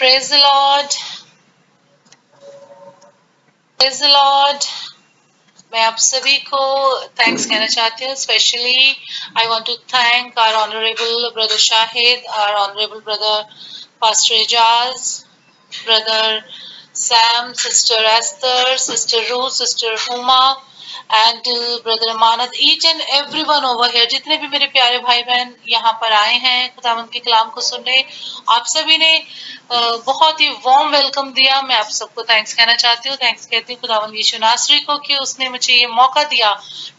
Praise the Lord, praise the Lord. मैं आप सभी को थैंक्स कहना चाहती हूँ। Specially I want to thank our honourable brother Shahid, our honourable brother pastor Ejaz, brother Sam, sister Esther, sister Ruth, sister Huma and brother Amanat, each and everyone over here. जितने भी मेरे प्यारे भाई बहन यहाँ पर आए हैं खुदावंद के कलाम को सुनने, आप सभी ने बहुत ही वार्म वेलकम दिया। मैं आप सबको थैंक्स कहना चाहती हूँ। थैंक्स कहती हूँ खुदावंद यीशु नासरी को कि उसने मुझे ये मौका दिया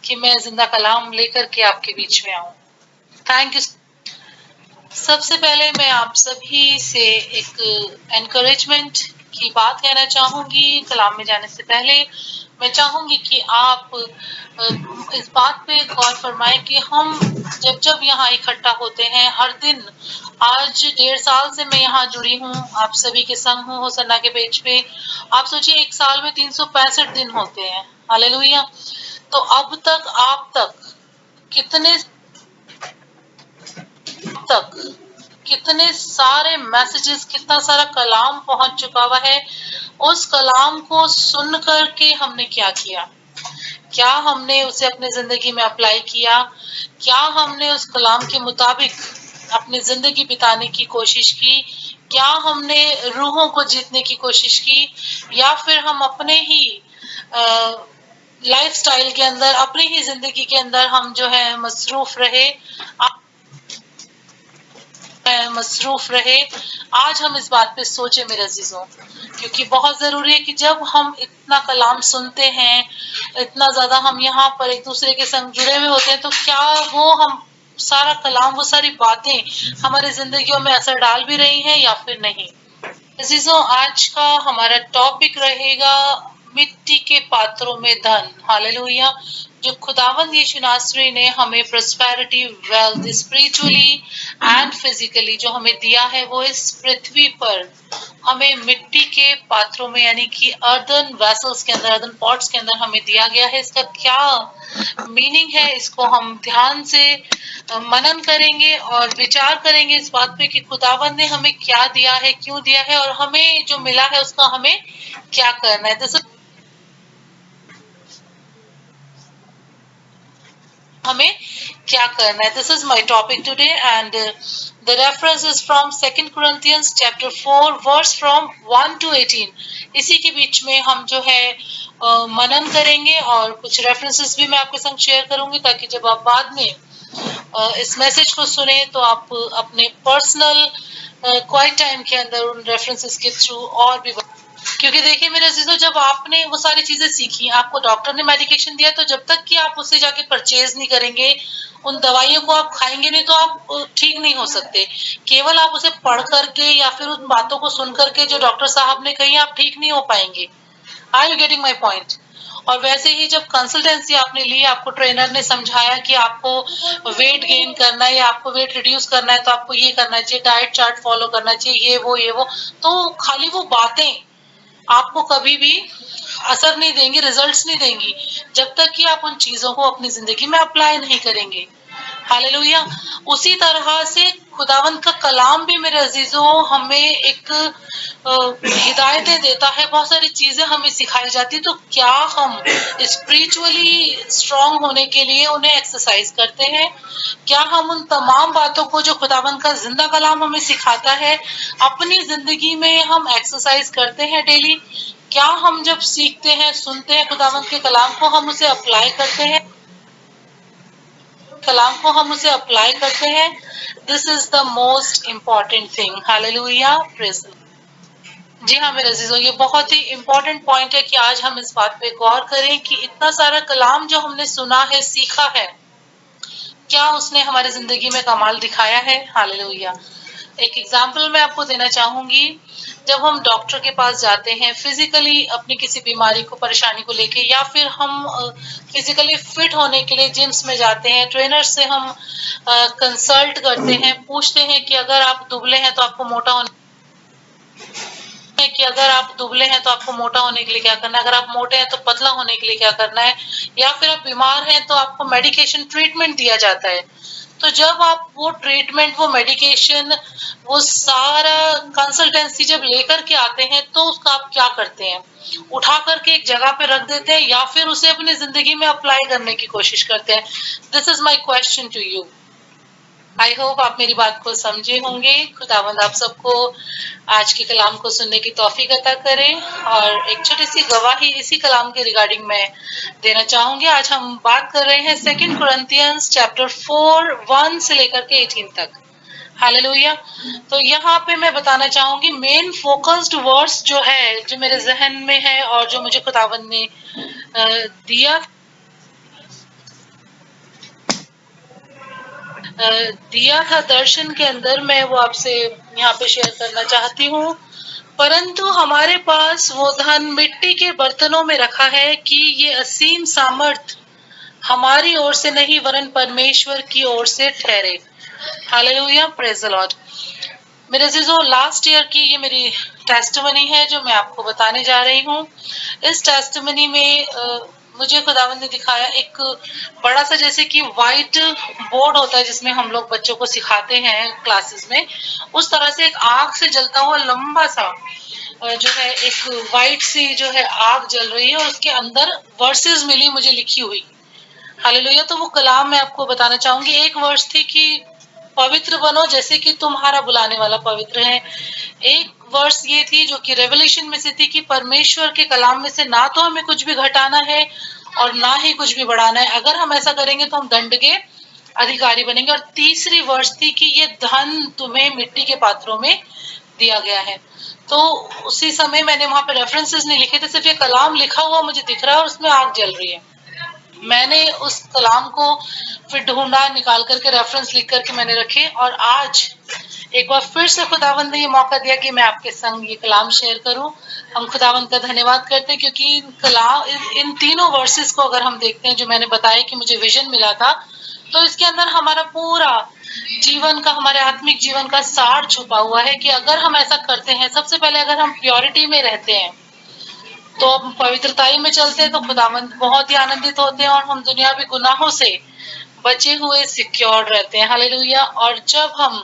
कि मैं जिंदा कलाम लेकर के आपके बीच में आऊं। Thank you. सबसे पहले मैं आप सभी से एक एनकरेजमेंट की बात कहना चाहूंगी। कलाम में जाने से पहले मैं चाहूंगी कि आप इस बात पे गौर फरमाएं कि हम जब जब यहाँ इकट्ठा होते हैं हर दिन, आज 1.5 साल से मैं यहाँ जुड़ी हूँ, आप सभी के संग हूँ होसन्ना के पेज पे। आप सोचिए एक साल में 365 दिन होते हैं। हालेलुया। तो अब तक आप तक कितने सारे मैसेजेस, कितना सारा कलाम पहुंच चुका हुआ है। उस कलाम को सुन करके हमने क्या किया? क्या हमने उसे अपनी जिंदगी में अप्लाई किया? क्या हमने उस कलाम के मुताबिक अपनी जिंदगी बिताने की कोशिश की? क्या हमने रूहों को जीतने की कोशिश की? या फिर हम अपने ही लाइफस्टाइल के अंदर, अपनी ही जिंदगी के अंदर हम जो है मसरूफ रहे। आज हम इस बात पे सोचे मेरे अजीजों, क्योंकि बहुत जरूरी है कि जब हम इतना कलाम सुनते हैं, इतना ज्यादा हम यहाँ पर एक दूसरे के संग जुड़े हुए होते हैं, तो क्या वो हम सारा कलाम, वो सारी बातें हमारी जिंदगियों में असर डाल भी रही हैं या फिर नहीं। अजीजों, आज का हमारा टॉपिक रहेगा मिट्टी के पात्रों में धन। हालेलुया। जो खुदावंद यीशु नासरी ने हमें prosperity, wealth, spiritually and physically जो हमें दिया है, वो इस पृथ्वी पर हमें मिट्टी के पात्रों में, यानी कि अर्दन वेसल्स के अंदर, अर्दन पॉट्स के अंदर हमें दिया गया है। इसका क्या मीनिंग है, इसको हम ध्यान से मनन करेंगे और विचार करेंगे इस बात पे कि खुदावंद ने हमें क्या दिया है, क्यों दिया है, और हमें जो मिला है उसका हमें क्या करना है। This is my topic today, and the reference is from 2 Corinthians chapter 4 verse from 1 to 18। इसी के बीच में हम जो है मनन करेंगे और कुछ रेफरेंसेस भी मैं आपके संग शेयर करूंगी, ताकि जब आप बाद में इस मैसेज को सुने तो आप अपने पर्सनल क्वाइट टाइम के अंदर उन रेफरेंसेस के थ्रू और भी, क्योंकि देखिए मेरे अजीजों, जब आपने वो सारी चीजें सीखी, आपको डॉक्टर ने मेडिकेशन दिया, तो जब तक कि आप उससे जाके परचेज नहीं करेंगे, उन दवाइयों को आप खाएंगे नहीं, तो आप ठीक नहीं हो सकते। केवल आप उसे पढ़ करके या फिर उन बातों को सुन करके जो डॉक्टर साहब ने कही, आप ठीक नहीं हो पाएंगे। Are you getting my point? और वैसे ही जब कंसल्टेंसी आपने ली, आपको ट्रेनर ने समझाया कि आपको वेट गेन करना है या आपको वेट रिड्यूस करना है, तो आपको ये करना चाहिए, डाइट चार्ट फॉलो करना चाहिए, ये वो, तो खाली वो बातें आपको कभी भी असर नहीं देंगी, रिजल्ट्स नहीं देंगी, जब तक कि आप उन चीजों को अपनी जिंदगी में अप्लाई नहीं करेंगे। हालेलुया। उसी तरह से खुदावंत का कलाम भी मेरे अजीजों हमें एक हिदायतें देता है, बहुत सारी चीजें हमें सिखाई जाती है। तो क्या हम स्पिरिचुअली स्ट्रांग होने के लिए उन्हें एक्सरसाइज करते हैं? क्या हम उन तमाम बातों को जो खुदावंत का जिंदा कलाम हमें सिखाता है, अपनी जिंदगी में हम एक्सरसाइज करते हैं डेली? क्या हम जब सीखते हैं, सुनते हैं खुदावंत के कलाम को, हम उसे अप्लाई करते हैं? This is the most important thing. Hallelujah, praise. जी हाँ मेरे अजीजों, ये बहुत ही इम्पोर्टेंट पॉइंट है कि आज हम इस बात पे गौर करें कि इतना सारा कलाम जो हमने सुना है, सीखा है, क्या उसने हमारी जिंदगी में कमाल दिखाया है? हालेलुया। एक एग्जाम्पल मैं आपको देना चाहूंगी। जब हम डॉक्टर के पास जाते हैं फिजिकली अपनी किसी बीमारी को, परेशानी को लेके, या फिर हम फिजिकली फिट होने के लिए जिम्स में जाते हैं, ट्रेनर से हम कंसल्ट करते हैं, पूछते हैं कि अगर आप दुबले हैं तो आपको मोटा होने के लिए क्या करना है, अगर आप मोटे हैं तो पतला होने के लिए क्या करना है, या फिर आप बीमार हैं तो आपको मेडिकेशन ट्रीटमेंट दिया जाता है। तो जब आप वो ट्रीटमेंट, वो मेडिकेशन, वो सारा कंसल्टेंसी जब लेकर के आते हैं तो उसका आप क्या करते हैं? उठा करके एक जगह पे रख देते हैं या फिर उसे अपनी जिंदगी में अप्लाई करने की कोशिश करते हैं? This is my question to you. I hope आप मेरी बात को समझे होंगे। खुदावंद आप सबको आज के कलाम को सुनने की तौफीक अता करें। और एक छोटी सी गवाही इसी कलाम के रिगार्डिंग मैं देना चाहूंगी। आज हम बात कर रहे हैं 2 कुरिन्थियंस चैप्टर 4 1 से लेकर के 18 तक। हालेलुया। तो यहाँ पे मैं बताना चाहूंगी मेन फोकस्ड वर्ड्स जो है, जो मेरे जहन में है और जो मुझे खुदावंद ने दिया दिया था दर्शन के अंदर, मैं वो आपसे यहाँ पे शेयर करना चाहती हूँ। परंतु हमारे पास वो धन मिट्टी के बर्तनों में रखा है कि ये असीम सामर्थ हमारी ओर से नहीं वरन परमेश्वर की ओर से ठहरे। Hallelujah, praise the Lord. मेरे अजीजों, लास्ट ईयर की ये मेरी टेस्टिमनी है जो मैं आपको बताने जा रही हूँ। इस टेस्टिमनी में मुझे खुदावंद ने दिखाया एक बड़ा सा, जैसे कि व्हाइट बोर्ड होता है जिसमें हम लोग बच्चों को सिखाते हैं क्लासेस में, उस तरह से एक आग से जलता हुआ लंबा सा जो है एक व्हाइट सी जो है आग जल रही है और उसके अंदर वर्सेस मिली मुझे लिखी हुई। हालेलुया। तो वो कलाम मैं आपको बताना चाहूंगी। एक वर्ष थी कि पवित्र बनो जैसे कि तुम्हारा बुलाने वाला पवित्र है। एक वर्ष ये थी जो कि रेवलेशन में से थी कि परमेश्वर के कलाम में से ना तो हमें कुछ भी घटाना है और ना ही कुछ भी बढ़ाना है। अगर हम ऐसा करेंगे तो हम दंड के अधिकारी बनेंगे। और तीसरी वर्ष थी कि ये धन तुम्हें मिट्टी के पात्रों में दिया गया है। तो उसी समय मैंने वहां पे रेफरेंसेस नहीं लिखे थे, सिर्फ ये कलाम लिखा हुआ मुझे दिख रहा है और उसमें आग जल रही है। मैंने उस कलाम को फिर ढूंढा, निकाल करके रेफरेंस लिख करके मैंने रखे और आज एक बार फिर से खुदावंद ने ये मौका दिया कि मैं आपके संग ये कलाम शेयर करूं। हम खुदावंद का धन्यवाद करते हैं क्योंकि इन तीनों वर्सेस को अगर हम देखते हैं जो मैंने बताया कि मुझे विजन मिला था, तो इसके अंदर हमारा पूरा जीवन का, हमारे आत्मिक जीवन का सार छुपा हुआ है कि अगर हम ऐसा करते हैं, सबसे पहले अगर हम प्योरिटी में रहते हैं, तो हम पवित्रताई में चलते हैं, तो खुदावंद बहुत ही आनंदित होते हैं और हम दुनियावी गुनाहों से बचे हुए सिक्योर रहते हैं। हालेलुया। और जब हम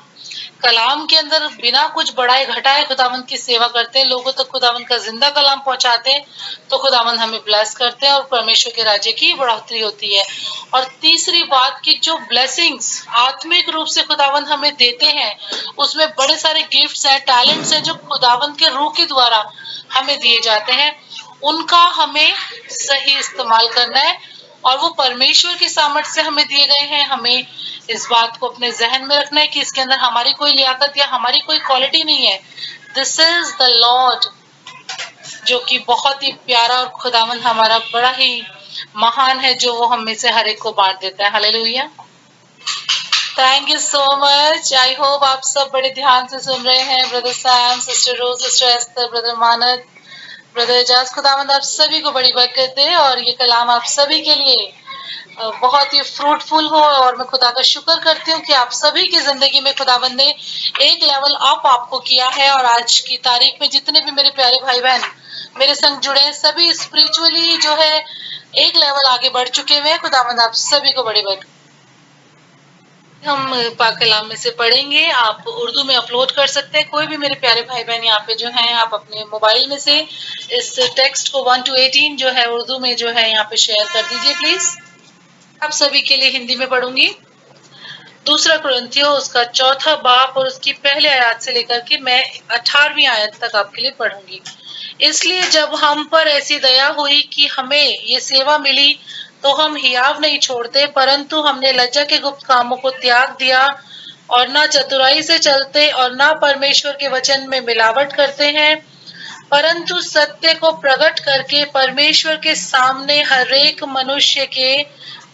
कलाम के अंदर बिना कुछ बढ़ाए घटाए खुदावंद की सेवा करते हैं, लोगों तक खुदावंद का जिंदा कलाम पहुंचाते हैं, तो खुदावंद हमें ब्लेस करते हैं और परमेश्वर के राज्य की बढ़ोतरी होती है। और तीसरी बात की जो ब्लेसिंग्स आत्मिक रूप से खुदावंद हमें देते हैं, उसमें बड़े सारे गिफ्ट्स हैं, टैलेंट्स हैं जो खुदावंद के रूह के द्वारा हमें दिए जाते हैं। उनका हमें सही इस्तेमाल करना है और वो परमेश्वर की सामर्थ्य से हमें दिए गए हैं। हमें इस बात को अपने जहन में रखना है कि इसके अंदर हमारी कोई लियाकत या हमारी कोई क्वालिटी नहीं है। दिस इज द लॉर्ड, जो कि बहुत ही प्यारा और खुदावंद हमारा बड़ा ही महान है, जो वो हम में से हर एक को बांट देता है। Hallelujah. Thank you so much. I hope आप सब बड़े ध्यान से सुन रहे हैं। ब्रदर सैम, सिस्टर रोज, सिस्टर एस्तर, ब्रदर मानद, ब्रदर एजाज, खुदावंद आप सभी को बड़ी बरकत दे और ये कलाम आप सभी के लिए बहुत ही फ्रूटफुल हो। और मैं खुदा का शुक्र करती हूँ कि आप सभी की जिंदगी में खुदावंद ने एक लेवल अप आपको किया है। और आज की तारीख में जितने भी मेरे प्यारे भाई बहन मेरे संग जुड़े हैं, सभी स्पिरिचुअली जो है एक लेवल आगे बढ़ चुके हुए हैं। खुदावंद आप सभी को बड़ी बरकत। हम पाक कलाम में से पढ़ेंगे। आप उर्दू में अपलोड कर सकते हैं। कोई भी मेरे प्यारे भाई बहन यहाँ पे जो हैं, आप अपने मोबाइल में से इस टेक्स्ट को 1 to 18 जो है उर्दू में जो है यहाँ पे शेयर कर दीजिए प्लीज। आप सभी के लिए हिंदी में पढ़ूंगी। 2 कुरिन्थियों उसका 4 बाब और उसकी पहले आयत से लेकर के मैं 18वीं आयत तक आपके लिए पढ़ूंगी। इसलिए जब हम पर ऐसी दया हुई कि हमें ये सेवा मिली, तो हम हियाव नहीं छोड़ते, परंतु हमने लज्जा के गुप्त कामों को त्याग दिया और ना चतुराई से चलते और ना परमेश्वर के वचन में मिलावट करते हैं, परंतु सत्य को प्रकट करके परमेश्वर के सामने हर एक मनुष्य के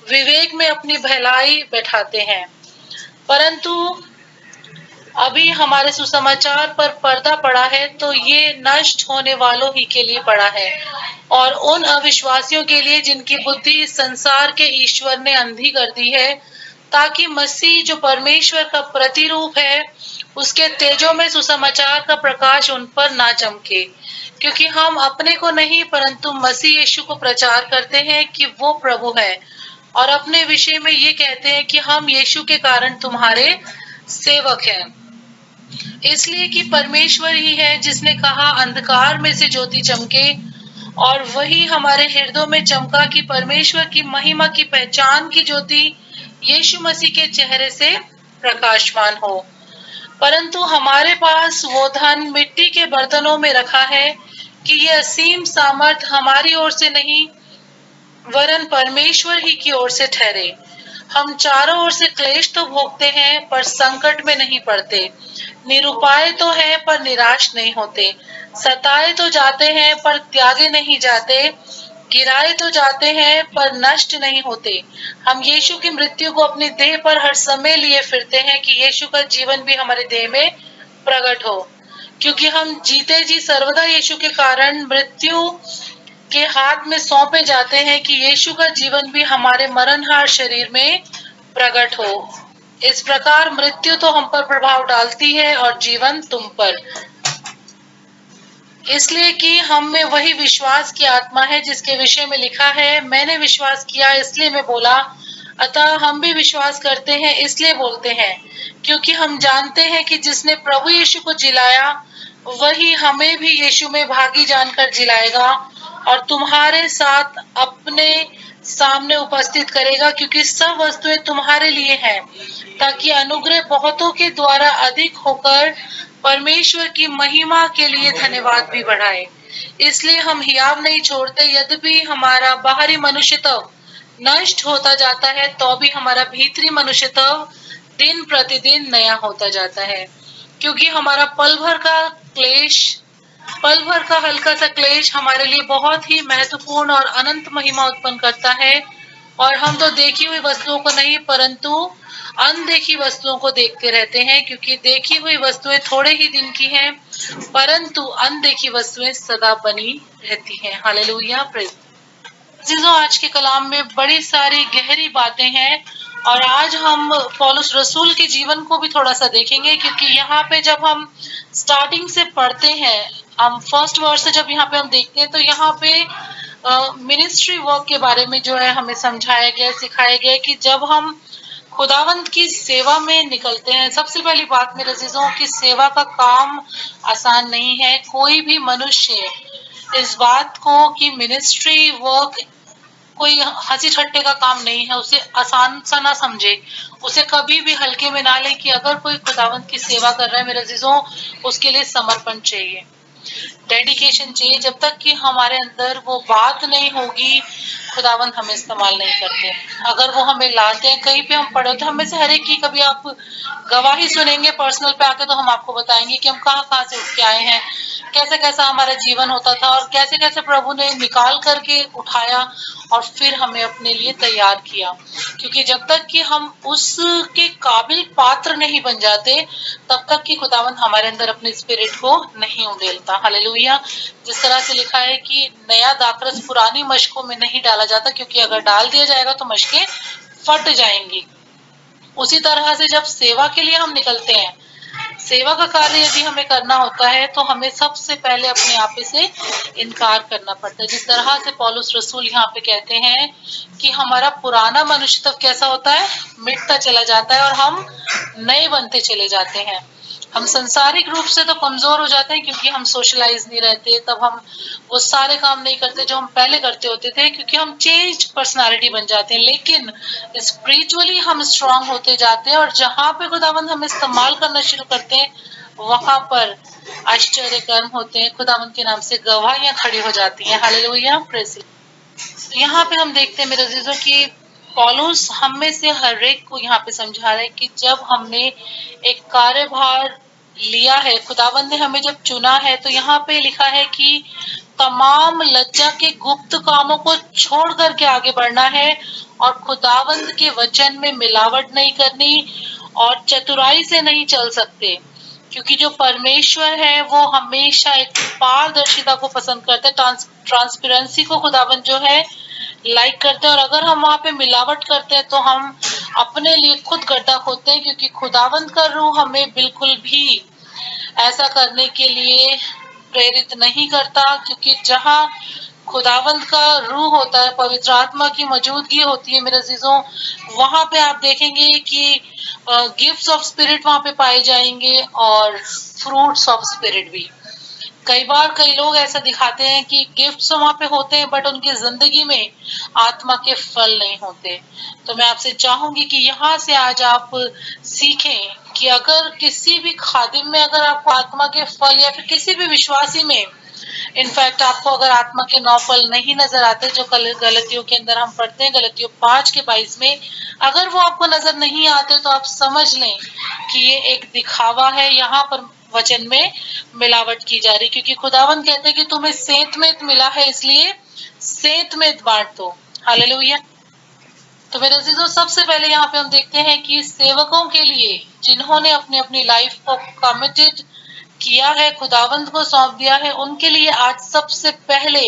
विवेक में अपनी भलाई बैठाते हैं। परंतु अभी हमारे सुसमाचार पर पर्दा पड़ा है, तो ये नष्ट होने वालों ही के लिए पड़ा है और उन अविश्वासियों के लिए जिनकी बुद्धि इस संसार के ईश्वर ने अंधी कर दी है, ताकि मसीह जो परमेश्वर का प्रतिरूप है, उसके तेजों में सुसमाचार का प्रकाश उन पर ना चमके। क्योंकि हम अपने को नहीं परंतु मसीह यीशु को प्रचार करते हैं कि वो प्रभु है, और अपने विषय में ये कहते हैं कि हम यीशु के कारण तुम्हारे सेवक हैं। इसलिए कि परमेश्वर ही है जिसने कहा अंधकार में से ज्योति चमके, और वही हमारे हृदयों में चमका कि परमेश्वर की महिमा की पहचान की ज्योति यीशु मसीह के चेहरे से प्रकाशमान हो। परंतु हमारे पास वो धन मिट्टी के बर्तनों में रखा है कि ये असीम सामर्थ हमारी ओर से नहीं वरन परमेश्वर ही की ओर से ठहरे। हम चारों ओर से क्लेश तो भोगते हैं पर संकट में नहीं पड़ते, निरुपाय तो है पर निराश नहीं होते, सताए तो जाते हैं पर त्यागे नहीं जाते, गिराए तो जाते हैं पर नष्ट नहीं होते। हम यीशु की मृत्यु को अपनी देह पर हर समय लिए फिरते हैं कि यीशु का जीवन भी हमारे देह में प्रकट हो, क्योंकि हम जीते जी सर्वदा यीशु के कारण मृत्यु के हाथ में सौंपे जाते हैं कि यीशु का जीवन भी हमारे मरणहार शरीर में प्रकट हो। इस प्रकार मृत्यु तो हम पर प्रभाव डालती है और जीवन तुम पर, इसलिए कि हम में वही विश्वास की आत्मा है जिसके विषय में लिखा है, मैंने विश्वास किया इसलिए मैं बोला। अतः हम भी विश्वास करते हैं इसलिए बोलते हैं, क्योंकि हम जानते हैं कि जिसने प्रभु यीशु को जिलाया वही हमें भी यीशु में भागी जानकर जिलाएगा और तुम्हारे साथ अपने सामने उपस्थित करेगा, क्योंकि सब वस्तुएं तुम्हारे लिए हैं, ताकि अनुग्रह बहुतों के द्वारा अधिक होकर परमेश्वर की महिमा के लिए धन्यवाद भी बढ़ाए। इसलिए हम हियाव नहीं छोड़ते, यद्यपि हमारा बाहरी मनुष्यत्व नष्ट होता जाता है तो भी हमारा भीतरी मनुष्यत्व दिन प्रतिदिन नया होता जाता है। क्योंकि हमारा पल भर का हल्का सा क्लेश हमारे लिए बहुत ही महत्वपूर्ण और अनंत महिमा उत्पन्न करता है। और हम तो देखी हुई वस्तुओं को नहीं परंतु अनदेखी वस्तुओं को देखते रहते हैं, क्योंकि देखी हुई वस्तुएं थोड़े ही दिन की हैं परंतु अनदेखी वस्तुएं सदा बनी रहती हैं। Hallelujah, praise. अजीजों, आज के कलाम में बड़ी सारी गहरी बातें हैं और आज हम पौलुस रसूल के जीवन को भी थोड़ा सा देखेंगे, क्योंकि यहाँ पे जब हम स्टार्टिंग से पढ़ते हैं, हम फर्स्ट वर्स से जब यहाँ पे हम देखते हैं तो यहाँ पे मिनिस्ट्री वर्क के बारे में जो है हमें समझाया गया, सिखाया गया कि जब हम खुदावंत की सेवा में निकलते हैं, सबसे पहली बात मेरे अजीजों की सेवा का काम आसान नहीं है। कोई भी मनुष्य इस बात को कि मिनिस्ट्री वर्क कोई हंसी ठट्टे का काम नहीं है, उसे आसान सा ना समझे, उसे कभी भी हल्के में ना ले कि अगर कोई खुदावंत की सेवा कर रहा है मेरे अजीजों, उसके लिए समर्पण चाहिए, डेडिकेशन चाहिए। जब तक कि हमारे अंदर वो बात नहीं होगी खुदावंत हमें इस्तेमाल नहीं करते। अगर वो हमें लाते हैं, कहीं पे हम पढ़े तो हमें से हर एक की कभी आप गवाही सुनेंगे पर्सनल पे आके तो हम आपको बताएंगे कि हम कहाँ से उठ के आए हैं, कैसे कैसा हमारा जीवन होता था और कैसे कैसे प्रभु ने निकाल करके उठाया और फिर हमें अपने लिए तैयार किया। क्योंकि जब तक कि हम उसके काबिल पात्र नहीं बन जाते तब तक कि खुदावंत हमारे अंदर अपने स्पिरिट को नहीं उंडेलता। हालेलुया। जिस तरह से लिखा है कि नया दाखरस पुरानी मशकों में नहीं डाला जाता, क्योंकि अगर डाल दिया जाएगा तो मशकें फट जाएंगी। उसी तरह से जब सेवा के लिए हम निकलते हैं, सेवा का कार्य यदि हमें करना होता है तो हमें सबसे पहले अपने आप से इनकार करना पड़ता है। जिस तरह से पौलुस रसूल यहाँ पे कहते हैं कि हमारा पुराना मनुष्यत्व कैसा होता है, मिटता चला जाता है और हम नए बनते चले जाते हैं। हम संसारिक रूप से तो कमजोर हो जाते हैं क्योंकि हम सोशलाइज नहीं रहते, तब हम वो सारे काम नहीं करते जो हम पहले करते होते थे, क्योंकि हम चेंज पर्सनालिटी बन जाते हैं। लेकिन स्पिरिचुअली हम स्ट्रांग होते जाते हैं और जहां पे खुदावंद हमें इस्तेमाल करना शुरू करते हैं वहां पर आश्चर्य कर्म होते हैं, खुदावंद के नाम से गवाहियां खड़ी हो जाती हैं। Hallelujah, praise. यहाँ पे हम देखते हैं मेरे अजीजों की पौलुस हम में से हर एक को यहाँ पे समझा रहे हैं कि जब हमने एक कार्यभार लिया है, खुदावंद ने हमें जब चुना है, तो यहाँ पे लिखा है कि तमाम लज्जा के गुप्त कामों को छोड़ करके आगे बढ़ना है और खुदावंद के वचन में मिलावट नहीं करनी और चतुराई से नहीं चल सकते, क्योंकि जो परमेश्वर है वो हमेशा एक पारदर्शिता को पसंद करते हैं, ट्रांसपेरेंसी को खुदावंद जो है लाइक करते हैं। और अगर हम वहां पे मिलावट करते हैं तो हम अपने लिए खुद गड्ढा खोदते हैं, क्योंकि खुदावंद का रूह हमें बिल्कुल भी ऐसा करने के लिए प्रेरित नहीं करता। क्योंकि जहां खुदावंद का रूह होता है, पवित्र आत्मा की मौजूदगी होती है मेरे अजीजों, वहां पे आप देखेंगे कि गिफ्ट्स ऑफ स्पिरिट वहां पे पाए जाएंगे और फ्रूट्स ऑफ स्पिरिट भी। कई बार कई लोग ऐसा दिखाते हैं कि गिफ्ट्स वहां पे होते हैं बट उनकी जिंदगी में आत्मा के फल नहीं होते। तो मैं आपसे चाहूंगी कि यहाँ से आज आप सीखें कि अगर किसी भी खादिम में अगर आपको आत्मा के फल या फिर किसी भी विश्वासी में इनफैक्ट आपको अगर आत्मा के 9 फल नहीं नजर आते जो गलतियों के अंदर हम पढ़ते हैं, गलतियों 5:22 में, अगर वो आपको नजर नहीं आते तो आप समझ लें कि ये एक दिखावा है, यहाँ पर वचन में मिलावट की जा रही, क्योंकि खुदावंद कहते हैं कि तुम्हें सेंतमेंत मिला है इसलिए सेंतमेंत बांट दो। हालेलुया। तो मेरे अजीजों, सबसे पहले यहाँ पे हम देखते हैं कि सेवकों के लिए जिन्होंने अपनी अपनी लाइफ को कमिटेड किया है, खुदावंद को सौंप दिया है, उनके लिए आज सबसे पहले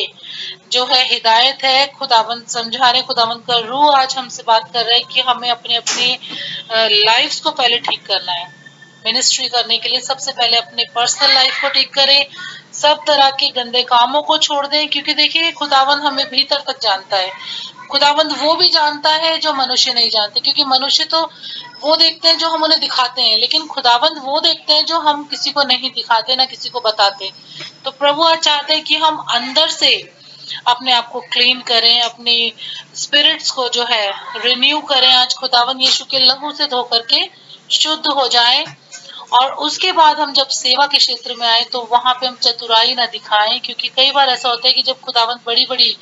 जो है हिदायत है। खुदावंद समझा रहे, खुदावंद का रूह आज हमसे बात कर रहा है कि हमें अपने अपने लाइफ्स को पहले ठीक करना है। मिनिस्ट्री करने के लिए सबसे पहले अपने पर्सनल लाइफ को ठीक करें, सब तरह के गंदे कामों को छोड़ दें, क्योंकि देखिए खुदावंद हमें भीतर तक जानता है। खुदावंद वो भी जानता है जो मनुष्य नहीं जानते, क्योंकि मनुष्य तो वो देखते हैं जो हम उन्हें दिखाते हैं, लेकिन खुदावंद वो देखते हैं जो हम किसी को नहीं दिखाते, ना किसी को बताते। तो प्रभु आज चाहते हैं कि हम अंदर से अपने आप को क्लीन करें, अपनी स्पिरिट्स को जो है रिन्यू करें। आज खुदावंद यीशु के लहू से धो करके शुद्ध हो जाएं, और उसके बाद हम जब सेवा के क्षेत्र में आए तो वहां पे हम चतुराई ना दिखाएं, क्योंकि कई बार ऐसा होता है कि जब खुदावंद बड़ी बड़ी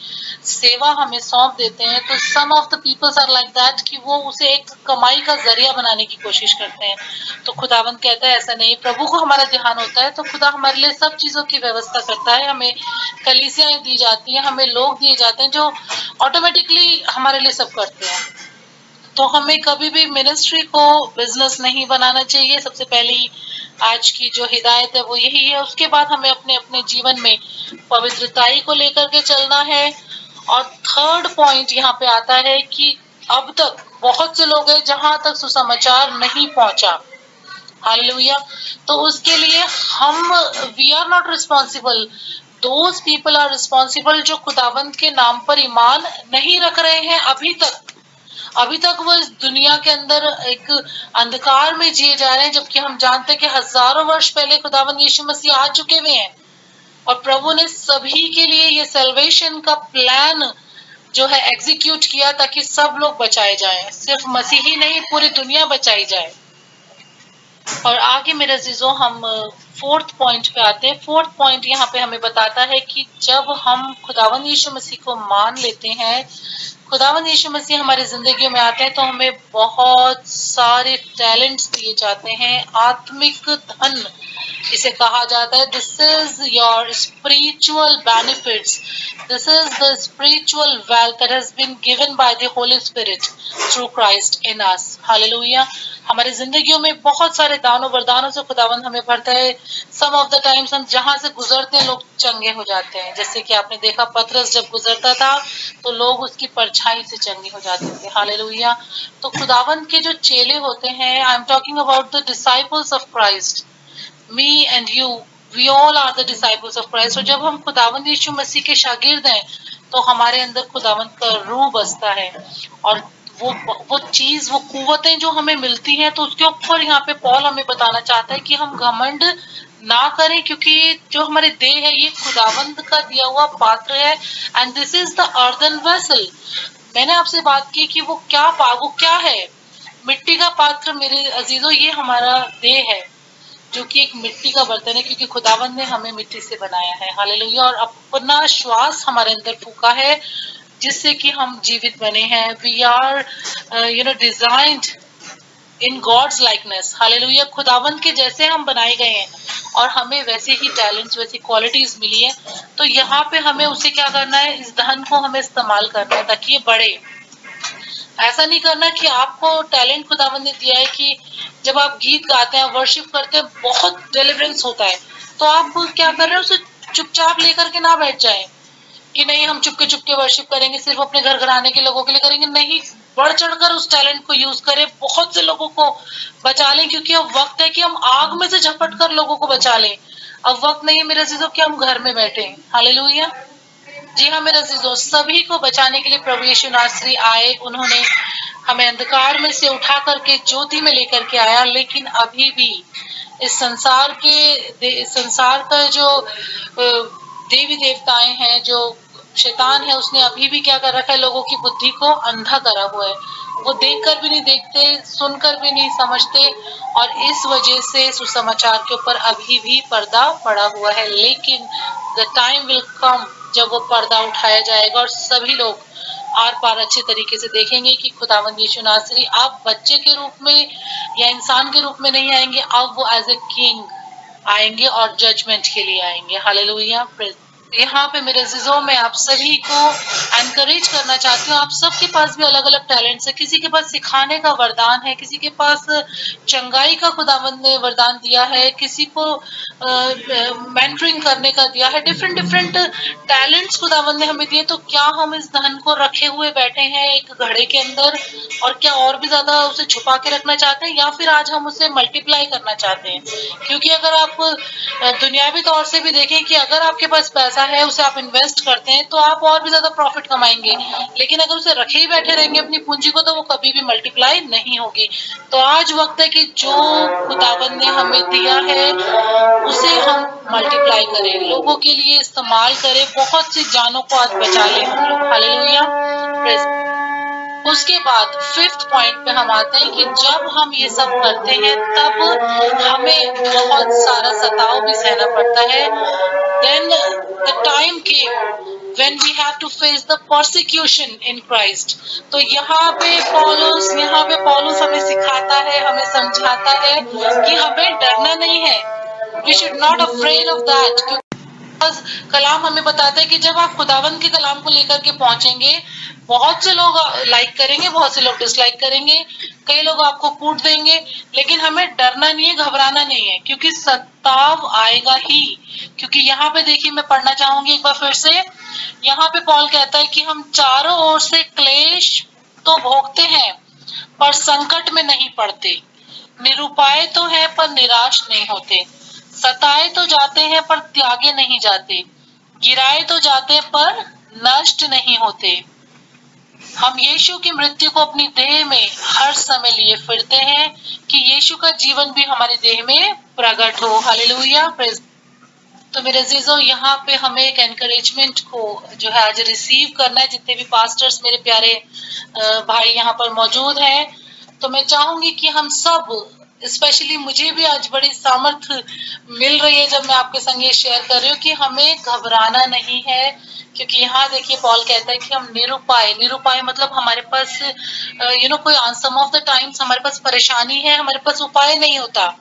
सेवा हमें सौंप देते हैं तो some of the peoples are like that कि वो उसे एक कमाई का जरिया बनाने की कोशिश करते हैं। तो खुदावंद कहता है ऐसा नहीं, प्रभु को हमारा ध्यान होता है तो खुदा हमारे लिए सब चीजों की व्यवस्था करता है। हमें कलीसियाएं दी जाती हैं, हमें लोग दिए जाते हैं जो ऑटोमेटिकली हमारे लिए सब करते हैं। तो हमें कभी भी मिनिस्ट्री को बिजनेस नहीं बनाना चाहिए। सबसे पहली आज की जो हिदायत है वो यही है। उसके बाद हमें अपने अपने जीवन में पवित्रताई को लेकर के चलना है। और थर्ड पॉइंट यहाँ पे आता है कि अब तक बहुत से लोग हैं जहां तक सुसमाचार नहीं पहुंचा। हालेलुया। तो उसके लिए हम we are not responsible, those people are responsible जो खुदावंत के नाम पर ईमान नहीं रख रहे हैं अभी तक वो इस दुनिया के अंदर एक अंधकार में जिए जा रहे हैं, जबकि हम जानते हैं कि हजारों वर्ष पहले खुदावंद यीशु मसीह आ चुके हुए हैं और प्रभु ने सभी के लिए ये सल्वेशन का प्लान जो है एग्जीक्यूट किया ताकि सब लोग बचाए जाएं। सिर्फ मसीह ही नहीं, पूरी दुनिया बचाई जाए। और आगे मेरे अजीजों हम फोर्थ पॉइंट पे आते हैं। फोर्थ पॉइंट यहाँ पे हमें बताता है कि जब हम खुदावंद यीशु मसीह को मान लेते हैं, खुदावंद यीशु मसीह हमारी जिंदगी में आते हैं, तो हमें बहुत सारे टैलेंट्स दिए जाते हैं, आत्मिक धन इसे कहा जाता है। This is your spiritual benefits, this is the spiritual wealth that has been given by the Holy Spirit through Christ in us. Hallelujah. हमारी जिंदगियों में बहुत सारे दानों वरदानों से खुदावंद हमें भरता है। सम ऑफ द टाइम्स हम जहां से गुजरते हैं लोग चंगे हो जाते हैं, जैसे कि आपने देखा पतरस जब गुजरता था तो लोग उसकी परछाई से चंगे हो जाते थे। हालेलुया। तो खुदावंद के जो चेले होते हैं, I am talking about the disciples of Christ, me and you, we all are the disciples of Christ. और जब हम खुदावंद यीशु मसीह के शागिर्द हैं तो हमारे अंदर खुदावंद का रूह बसता है, और वो चीज, वो कुव्वतें जो हमें मिलती हैं, तो उसके ऊपर यहाँ पे पॉल हमें बताना चाहता है कि हम घमंड ना करें, क्योंकि जो हमारे देह है ये खुदावंद का दिया हुआ पात्र है। And this is the earthen vessel. मैंने आपसे बात की कि वो क्या है, मिट्टी का पात्र। मेरे अजीजों, ये हमारा देह है जो कि एक मिट्टी का बर्तन है, क्योंकि खुदावंद ने हमें मिट्टी से बनाया है। हालेलुया। और अपना श्वास हमारे अंदर फूका है जिससे कि हम जीवित बने हैं। We are designed in God's likeness. Hallelujah. खुदावंद के जैसे हम बनाए गए हैं और हमें वैसे ही टैलेंट्स, वैसी क्वालिटीज मिली है। तो यहाँ पे हमें उसे क्या करना है, इस धन को हमें इस्तेमाल करना है ताकि ये बढ़े। ऐसा नहीं करना कि आपको टैलेंट खुदावंद ने दिया है कि जब आप गीत गाते हैं, वर्शिप करते हैं, बहुत डिलीवरेंस होता है, तो आप क्या कर रहे हैं, उसे चुपचाप लेकर के ना बैठ जाएं कि नहीं हम चुपके चुपके वर्शिप करेंगे, सिर्फ अपने घर घर आने के लोगों के लिए करेंगे। नहीं, बढ़ चढ़कर उस टैलेंट को यूज करें, बहुत से लोगों को बचा लें, क्योंकि अब वक्त है कि हम आग में से झपट कर लोगों को बचा लें। अब वक्त नहीं है मेरे अजीजों कि हम घर में बैठे। हालेलुया। जी हाँ मेरे अजीजों, सभी को बचाने के लिए प्रभु यीशु नासरी आए। उन्होंने हमें अंधकार में से उठा करके ज्योति में लेकर के आया, लेकिन अभी भी इस संसार का जो देवी देवताएं हैं, जो शैतान है, उसने अभी भी क्या कर रखा है, लोगों की बुद्धि को अंधा करा हुआ है। वो देखकर भी नहीं देखते, सुनकर भी नहीं समझते, और इस वजह से सुसमाचार के ऊपर अभी भी पर्दा पड़ा हुआ है। लेकिन द टाइम विल कम जब वो पर्दा उठाया जाएगा और सभी लोग आर पार अच्छे तरीके से देखेंगे कि खुदावंद यीशु नासरी अब बच्चे के रूप में या इंसान के रूप में नहीं आएंगे, अब वो एज ए किंग आएंगे और जजमेंट के लिए आएंगे। हालेलुया। यहाँ पे मेरे अजीजों, मैं आप सभी को एनकरेज करना चाहती हूँ। आप सबके पास भी अलग अलग टैलेंट्स है। किसी के पास सिखाने का वरदान है, किसी के पास चंगाई का खुदावंद ने वरदान दिया है, किसी को मेंटरिंग करने का दिया है। डिफरेंट डिफरेंट टैलेंट्स खुदावंद ने हमें दिए। तो क्या हम इस धन को रखे हुए बैठे हैं एक घड़े के अंदर, और क्या और भी ज्यादा उसे छुपा के रखना चाहते हैं, या फिर आज हम उसे मल्टीप्लाई करना चाहते हैं? क्योंकि अगर आप दुनियावी तौर से भी देखें कि अगर आपके पास पैसा है, उसे आप इन्वेस्ट करते हैं, तो आप और भी ज्यादा प्रॉफिट कमाएंगे। लेकिन अगर उसे रखे ही बैठे रहेंगे अपनी पूंजी को, तो वो कभी भी मल्टीप्लाई नहीं होगी। तो आज वक्त है कि जो खुदावंद ने हमें दिया है उसे हम मल्टीप्लाई करें, लोगों के लिए इस्तेमाल करें, बहुत सी जानों को आज बचा लें हम लोग। हालेलुया। उसके बाद 5th पॉइंट पे हम आते हैं कि जब हम ये सब करते हैं तब हमें बहुत सारा सताव भी सहना पड़ता है। Then the time came when we have to face the persecution in Christ. तो यहाँ पे पौलुस हमें सिखाता है, हमें समझाता है कि हमें डरना नहीं है। We should not afraid of that. कलाम हमें बताता है कि जब आप खुदावंद के कलाम को लेकर के पहुंचेंगे, बहुत से लोग लाइक करेंगे, बहुत से लोग डिसलाइक करेंगे, कई लोग आपको कूट देंगे, लेकिन हमें डरना नहीं है, घबराना नहीं है, क्योंकि सताव आएगा ही। क्योंकि यहाँ पे देखिए, मैं पढ़ना चाहूंगी एक बार फिर से। यहाँ पे पॉल कहता है कि हम चारों ओर से क्लेश तो भोगते हैं पर संकट में नहीं पड़ते, निरुपाय तो है पर निराश नहीं होते, सताए तो जाते हैं पर त्यागे नहीं जाते, गिराए तो जाते हैं पर नष्ट नहीं होते। हम यीशु की मृत्यु को अपनी देह में हर समय लिए फिरते हैं कि यीशु का जीवन भी हमारी देह में प्रकट हो। हालेलुया। तो मेरे अजीजों, यहाँ पे हमें एक एनकरेजमेंट को जो है आज रिसीव करना है। जितने भी पास्टर्स मेरे प्यारे भाई यहाँ पर मौजूद हैं, तो मैं चाहूंगी कि हम सब, स्पेशली मुझे भी आज बड़ी सामर्थ्य मिल रही है जब मैं आपके संग ये शेयर कर रही हूँ कि हमें घबराना नहीं है। क्योंकि यहाँ देखिए, पॉल कहता है कि हम निरुपाय मतलब हमारे पास कोई सम ऑफ द टाइम्स हमारे पास परेशानी है, हमारे पास उपाय नहीं होता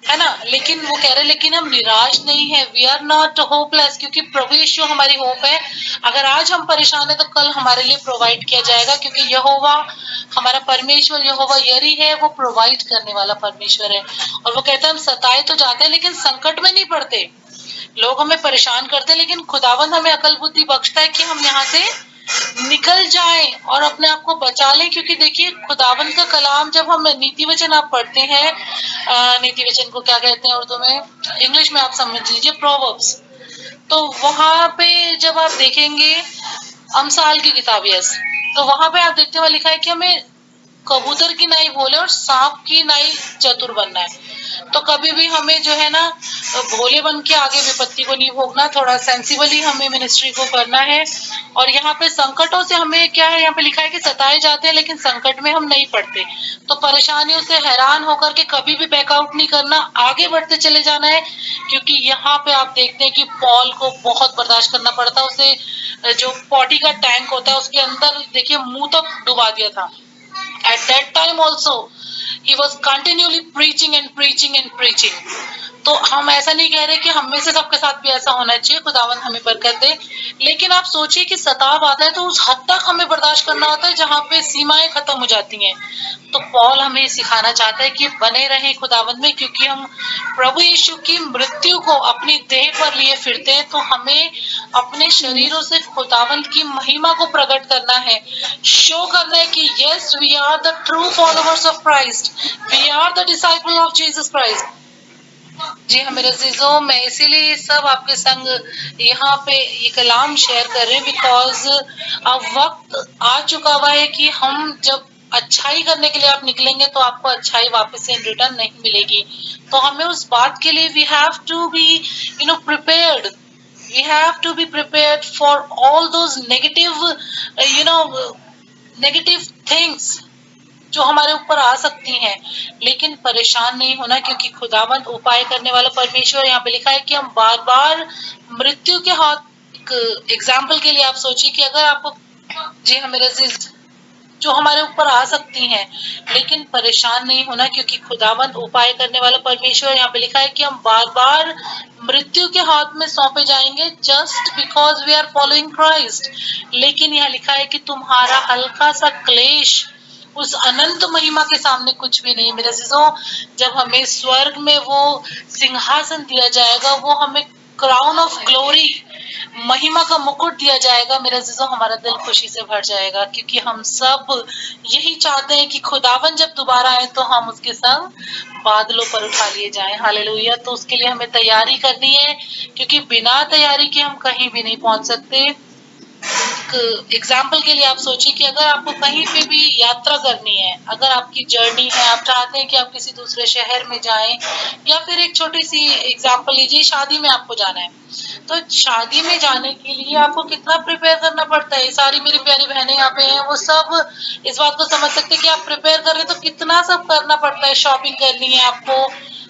है ना। लेकिन वो कह रहे, लेकिन हम निराश नहीं है, वी आर नॉट होपलेस, क्योंकि प्रभु यीशु हमारी होप है। अगर आज हम परेशान है तो कल हमारे लिए प्रोवाइड किया जाएगा, क्योंकि यहोवा हमारा परमेश्वर, यहोवा यरी है, वो प्रोवाइड करने वाला परमेश्वर है। और वो कहता है हम सताए तो जाते हैं लेकिन संकट में नहीं पड़ते। लोग हमें परेशान करते हैं, लेकिन खुदावंद हमें अकल बुद्धि बख्शता है कि हम यहाँ से निकल जाएं और अपने आप को बचा लें। क्योंकि देखिए, खुदावंद का कलाम जब हम नीति वचन आप पढ़ते हैं, नीति वचन को क्या कहते हैं उर्दू में, इंग्लिश में आप समझ लीजिए प्रोवर्ब्स। तो वहां पे जब आप देखेंगे अमसाल की किताब, यस, तो वहां पे आप देखते हुए लिखा है कि हमें कबूतर की नाई भोले और सांप की नाई चतुर बनना है। तो कभी भी हमें जो है ना भोले बन के आगे विपत्ति को नहीं भोगना, थोड़ा सेंसिबली हमें मिनिस्ट्री को करना है। और यहाँ पे संकटों से हमें क्या है, यहाँ पे लिखा है कि सताए जाते हैं लेकिन संकट में हम नहीं पड़ते। तो परेशानियों से हैरान होकर के कभी भी बैकआउट नहीं करना, आगे बढ़ते चले जाना है। क्योंकि यहाँ पे आप देखते हैं कि पॉल को बहुत बर्दाश्त करना पड़ता है। उसे जो पॉटी का टैंक होता है उसके अंदर देखिए मुंह तक डुबा दिया था। At that time also he was continually preaching and preaching and preaching. तो हम ऐसा नहीं कह रहे कि हम में से सबके साथ भी ऐसा होना चाहिए, खुदावंद हमें बरकत दे। लेकिन आप सोचिए कि सताव आता है तो उस हद तक हमें बर्दाश्त करना होता है जहाँ पे सीमाएं खत्म हो जाती हैं। तो पॉल हमें सिखाना चाहता है कि बने रहें खुदावंद में, क्योंकि हम प्रभु यीशु की मृत्यु को अपनी देह पर लिए फिरते हैं। तो हमें अपने शरीरों से खुदावंद की महिमा को प्रकट करना है, शो करना है कि yes, we are the true followers of Christ, we are the disciple of Jesus Christ. जी हाँ मेरे अजीजों, मैं इसीलिए सब आपके संग यहाँ पे ये कलाम शेयर कर रही हूँ, बिकॉज अब वक्त आ चुका हुआ है कि हम जब अच्छाई करने के लिए आप निकलेंगे तो आपको अच्छाई वापस से इन रिटर्न नहीं मिलेगी। तो हमें उस बात के लिए we have to be prepared, we have to be prepared for all those negative things जो हमारे ऊपर आ सकती हैं। लेकिन परेशान नहीं होना, क्योंकि खुदावंद उपाय करने वाला परमेश्वर, यहाँ पे लिखा है कि हम बार बार मृत्यु के हाथ। एग्जाम्पल के लिए आप सोचिए कि अगर आपको, जी हाँ मेरे अजीज, जो हमारे ऊपर आ सकती हैं, लेकिन परेशान नहीं होना, क्योंकि खुदावंद उपाय करने वाला परमेश्वर, यहाँ पे लिखा है कि हम बार बार मृत्यु के हाथ में सौंपे जाएंगे just because we are following Christ. लेकिन यहाँ लिखा है कि तुम्हारा हल्का सा क्लेश उस अनंत महिमा के सामने कुछ भी नहीं। मेरे अजीजों, जब हमें स्वर्ग में वो सिंहासन दिया जाएगा, वो हमें क्राउन ऑफ ग्लोरी, महिमा का मुकुट दिया जाएगा, मेरे अजीजों हमारा दिल खुशी से भर जाएगा, क्योंकि हम सब यही चाहते हैं कि खुदावन जब दोबारा आए तो हम उसके संग बादलों पर उठा लिए जाएं। हालेलुया। तो उसके लिए हमें तैयारी करनी है, क्योंकि बिना तैयारी के हम कहीं भी नहीं पहुंच सकते। एग्जाम्पल के लिए आप सोचिए कि अगर आपको कहीं पे भी यात्रा करनी है, अगर आपकी जर्नी है, आप चाहते हैं कि आप किसी दूसरे शहर में जाएं, या फिर एक छोटी सी एग्जाम्पल लीजिए, शादी में आपको जाना है, तो शादी में जाने के लिए आपको कितना प्रिपेयर करना पड़ता है। सारी मेरी प्यारी बहनें यहाँ पे हैं, वो सब इस बात को समझ सकते हैं कि आप प्रिपेयर कर रहे हैं तो कितना सब करना पड़ता है। शॉपिंग करनी है आपको,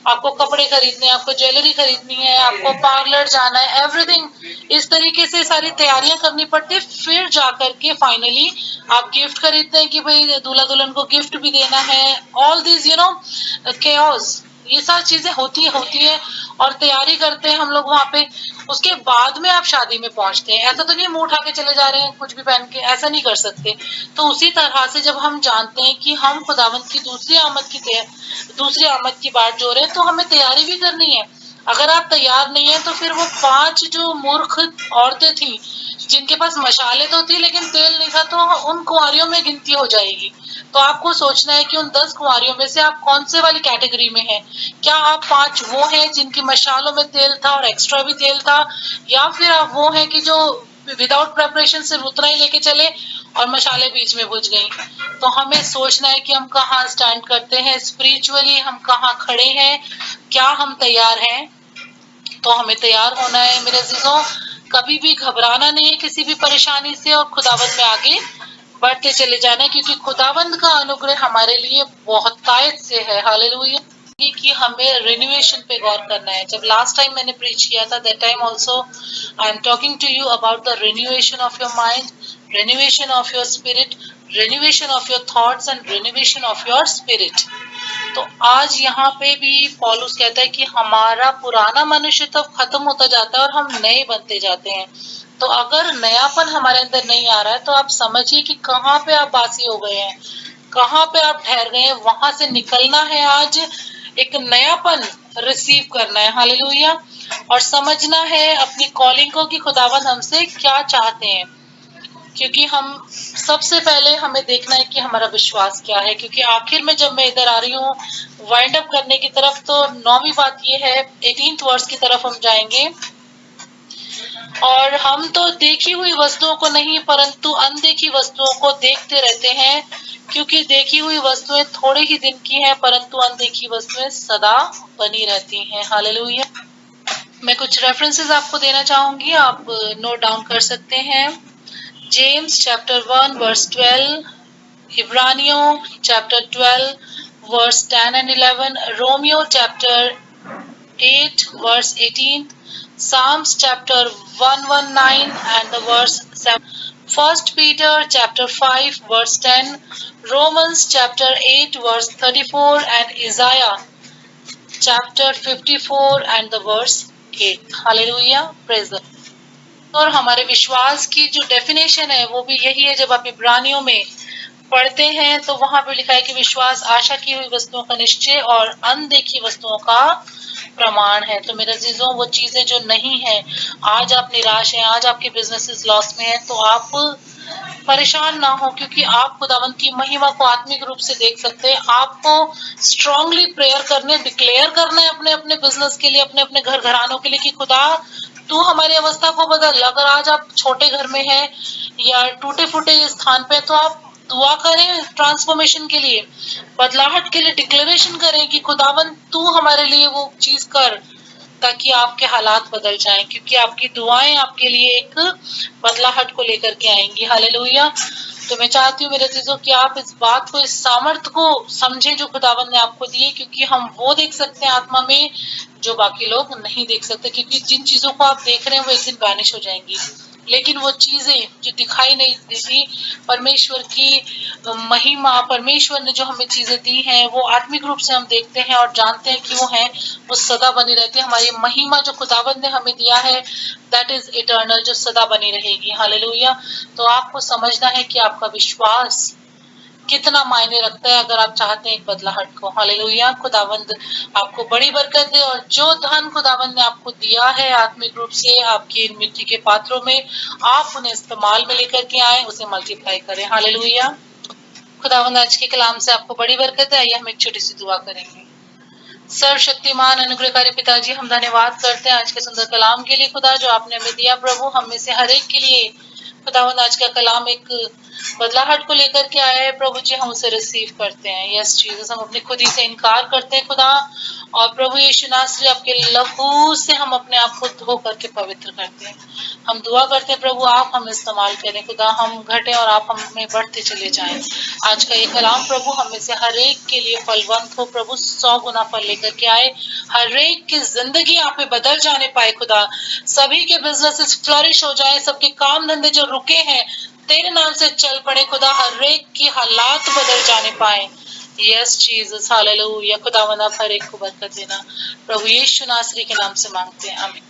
आपको कपड़े खरीदने हैं, आपको ज्वेलरी खरीदनी है, आपको पार्लर जाना है, एवरीथिंग इस तरीके से सारी तैयारियां करनी पड़ती है। फिर जाकर के फाइनली आप गिफ्ट खरीदते हैं कि भाई दूल्हा दुल्हन को गिफ्ट भी देना है। ऑल दिस केओस, ये सारी चीजें होती है और तैयारी करते हैं हम लोग वहां पे। उसके बाद में आप शादी में पहुंचते हैं। ऐसा तो नहीं मुंह उठा के चले जा रहे हैं कुछ भी पहन के, ऐसा नहीं कर सकते। तो उसी तरह से जब हम जानते हैं कि हम खुदावंत की दूसरी आमद की बात जो रहे, तो हमें तैयारी भी करनी है। अगर आप तैयार नहीं है तो फिर वो 5 जो मूर्ख औरतें थी, जिनके पास मशाले तो थी लेकिन तेल नहीं था, तो उन कुंवारियों में गिनती हो जाएगी। तो आपको सोचना है कि उन 10 कुंवारियों में से आप कौन से वाली कैटेगरी में हैं। क्या आप 5 वो हैं जिनकी मशालों में तेल था और एक्स्ट्रा भी तेल था, या फिर आप वो हैं कि जो विदाउट प्रेपरेशन सिर्फ उतना ही लेके चले और मशाले बीच में बुझ गई। तो हमें सोचना है कि हम कहाँ स्टैंड करते हैं स्पिरिचुअली, हम कहाँ खड़े हैं, क्या हम तैयार हैं। तो हमें तैयार होना है मेरे अजीजों, कभी भी घबराना नहीं है किसी भी परेशानी से, और खुदावंद में आगे बढ़ते चले जाना है, क्योंकि खुदावंद का अनुग्रह हमारे लिए बहुत तायत से है। हालेलुया। कि हमें रिन्यूएशन पे गौर करना है। जब लास्ट टाइम मैंने प्रीच किया था, that time also I am talking to you about the renewation of your mind, renewation of your spirit, renewation of your thoughts and renewation of your spirit. तो आज यहाँ पे भी पौलुस कहता है कि हमारा पुराना मनुष्य तो खत्म होता जाता है और हम नए बनते जाते हैं। तो अगर नयापन हमारे अंदर नहीं आ रहा है, तो आप समझिए कि कहाँ पे आप बासी हो गए हैं, कहाँ पे आप ठहर गए हैं। वहां से निकलना है, आज एक नयापन रिसीव करना है। हालेलुया। और समझना है अपनी कॉलिंग को कि खुदावंद हमसे क्या चाहते हैं, क्योंकि हम सबसे पहले हमें देखना है कि हमारा विश्वास क्या है। क्योंकि आखिर में जब मैं इधर आ रही हूँ वाइंड अप करने की तरफ, तो 9वीं बात ये है, 18th वर्स की तरफ हम जाएंगे। और हम तो देखी हुई वस्तुओं को नहीं, परंतु अनदेखी वस्तुओं को देखते रहते हैं, क्योंकि देखी हुई वस्तुएं थोड़े ही दिन की हैं, परंतु अनदेखी वस्तुएं सदा बनी रहती हैं। हालेलुया। मैं कुछ रेफरेंसेस आपको देना चाहूंगी, आप नोट डाउन कर सकते हैं। जेम्स चैप्टर 1 वर्स 12, इब्रानियों चैप्टर 12 वर्स 10 and 11, रोमियो chapter 8 verse 18, Psalms chapter 119 and the verse 7, 1 Peter chapter 5 verse 10, Romans chapter 8 verse 34 and Isaiah chapter 54 and the verse 8. Hallelujah, praise the Lord. और हमारे विश्वास की जो डेफिनेशन है वो भी यही है। जब आप इब्रानियों में पढ़ते हैं तो वहां पे लिखा है कि विश्वास आशा की हुई वस्तुओं का निश्चय और अनदेखी वस्तुओं का प्रमाण है। तो मेरे अजीजों, वो चीजें जो नहीं है, आज आप निराश हैं, आज आपके बिजनेसेस लॉस में है, तो आप परेशान ना हो, क्योंकि आप खुदावंद की महिमा को आत्मिक रूप से देख सकते हैं। आपको स्ट्रांगली प्रेयर करने, डिक्लेयर करना है अपने अपने बिजनेस के लिए, अपने अपने घर घरानों के लिए कि खुदा तू हमारी अवस्था को बदल। अगर आज आप छोटे घर में हैं या टूटे फूटे स्थान पे, तो आप दुआ करें ट्रांसफॉर्मेशन के लिए, बदलाहट के लिए डिक्लेरेशन करें कि खुदावंद तू हमारे लिए वो चीज कर, ताकि आपके हालात बदल जाएं, क्योंकि आपकी दुआएं आपके लिए एक बदलाहट को लेकर के आएंगी। हालेलुया। तो मैं चाहती हूँ मेरे अजीजों कि आप इस बात को, इस सामर्थ को समझें जो खुदावन ने आपको दी है, क्योंकि हम वो देख सकते हैं आत्मा में जो बाकी लोग नहीं देख सकते, क्योंकि जिन चीजों को आप देख रहे हैं वो एक दिन वैनिश हो जाएंगी, लेकिन वो चीजें जो दिखाई नहीं देती, परमेश्वर की महिमा, परमेश्वर ने जो हमें चीजें दी हैं वो आत्मिक रूप से हम देखते हैं और जानते हैं कि वो हैं, वो सदा बनी रहती है। हमारी महिमा जो खुदावंद ने हमें दिया है, दैट इज इटर्नल, जो सदा बनी रहेगी। हालेलुया। तो आपको समझना है कि आपका विश्वास कितना मायने रखता है अगर आप चाहते हैं एक बदलाहट को। हालेलुया। खुदावंद आपको बड़ी बरकत दे, और जो धन खुदावंद ने आपको दिया है आत्मिक रूप से आपकी इन मिट्टी के पात्रों में, आप उन्हें इस्तेमाल में लेकर के आए, उसे मल्टीप्लाई करें। हालेलुया। खुदावंद आज के कलाम से आपको बड़ी बरकत है। आइए हम एक छोटी सी दुआ करेंगे। सर्वशक्तिमान अनुग्रहकारी पिताजी, हम धन्यवाद करते हैं आज के सुंदर कलाम के लिए खुदा, जो आपने हमें दिया प्रभु। हम में से हर एक के लिए खुदावंद आज का कलाम एक बदलाहट को लेकर के आया है प्रभु जी। हम उसे रिसीव करते हैं। यस जीसस, हम अपनी खुदी से इनकार करते हैं खुदा, और प्रभु यीशु नासरी आपके लहू से हम अपने आप को धो करके पवित्र करते हैं। हम दुआ करते हैं प्रभु आप हमें इस्तेमाल करें खुदा, हम घटे और आप हमें बढ़ते चले जाएं। आज का ये कलाम प्रभु हम में से हर एक के लिए फलवंत हो प्रभु, 100 गुना फल लेकर के आए। हर एक की जिंदगी आप पे बदल जाने पाए खुदा, सभी के बिजनेसेस फ्लरिश हो जाए, सबके काम धंधे जो रुके हैं तेरे नाम से चल पड़े खुदा, हर एक की हालात बदल जाने पाए। Yes Jesus, hallelujah. खुदावंद आप हर एक को बरकत देना, प्रभु यीशु नासरी के नाम से मांगते हैं, आमीन।